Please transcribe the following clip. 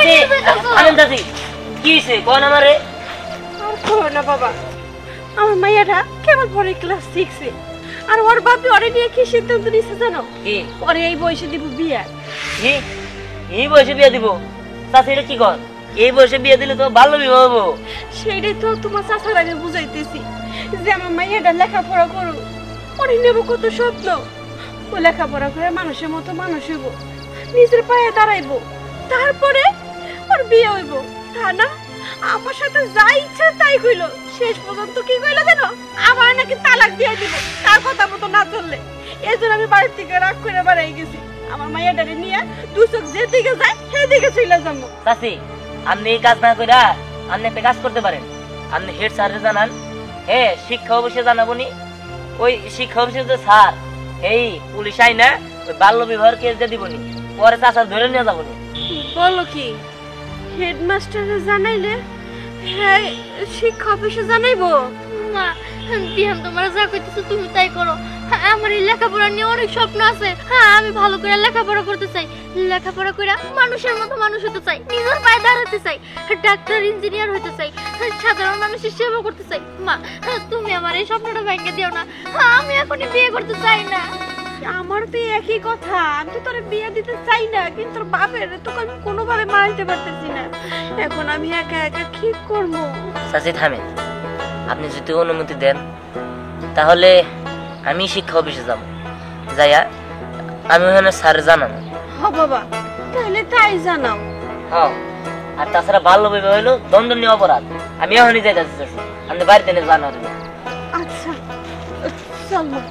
চাচি আনন্দ চাচি কি হইছে কোন আমারে আর কো না বাবা, আমার মাইয়াটা কেবল পরে ক্লাস 6 এ, আর ওর বাপি ওরে নিয়ে কি সিদ্ধান্ত নিছে জানো? কি ওরে এই বয়সে দিব বিয়া। কি এই বয়সে বিয়ে দিব? চাচি এটা কি কর? এই বয়সে বিয়ে দিলে তো ভালো বিবাহ হবো। সেটাই তো তোমার চাচার আমি বুঝাইতেছি যে আমার মাইয়াটা লেখাপড়া করুক, ওরে নেব কত স্বপ্ন। ও লেখাপড়া করে মানুষের মতো মানুষ হইব, নিজের পায়ে দাঁড়াইবো, তারপরে ওর বিয়ে হইব। তা না, আমার সাথে যা ইচ্ছা তাই কইলো, শেষ পর্যন্ত কি কইলো জানো? আমার নাকি তালাক দিয়ে দিব তার কথা মতো না চললে। এই জন্য আমি বাড়ির থেকে রাগ করে বাড়াই গেছি। আমার মাইয়াটারে নিয়ে দু চোখ যেদিকে যায় সেদিকে চলে যাবো। চাচি আপনি এই কাজ না কইরা আপনি একটা কাজ করতে পারেন। আপনি হেড স্যারে জানান, হ্যাঁ শিক্ষা অফিসে জানাবনি। ওই শিক্ষা অফিসে যে স্যার এই পুলিশ আই না ওই বাল্য বিবাহের কেস দিয়ে দিবনি, পরে চাচা ধরে নিয়ে যাবনি। বলো কি, হেডমাস্টারে জানাইলে হ্যাঁ শিক্ষা অফিসে জানাইবো? মা দিহান তোমার যা কইতেছো তুমি তাই করো। আমার এই লেখাপড়া নিয়ে অনেক স্বপ্ন আছে। হ্যাঁ আমি ভালো করে লেখাপড়া করতে চাই, লেখাপড়া করে মানুষের মতো মানুষ হতে চাই, নিজের পায়ে দাঁড়াতে চাই, ডাক্তার ইঞ্জিনিয়ার হতে চাই, সাধারণ মানুষের সেবা করতে চাই। মা তুমি আমার এই স্বপ্নটা ভেঙে দিও না, আমি এখনই বিয়ে করতে চাই না। আমার তো একই কথা, আমি তো তোর বিয়ে দিতে চাই না, কিন্তু তোর বাপের তোকে আমি কোনোভাবে মানাইতে পারতেছি না। এখন আমি একা একা কি করবো? চাচি থামেন, আপনি যদি অনুমতি দেন তাহলে আমি শিক্ষা অফিসে যাব, যাইয়া আমি ওখানে স্যার জানানো। হ বাবা, তাহলে তাই জানাও। হ্যাঁ, আর তাছাড়া বাল্য বিবাহ হইলো দণ্ডনীয় অপরাধ। আমি এখনই যাইতেছি চাচি, আপনি বাড়িতে নিয়ে জানাবেন। আচ্ছা চল মা।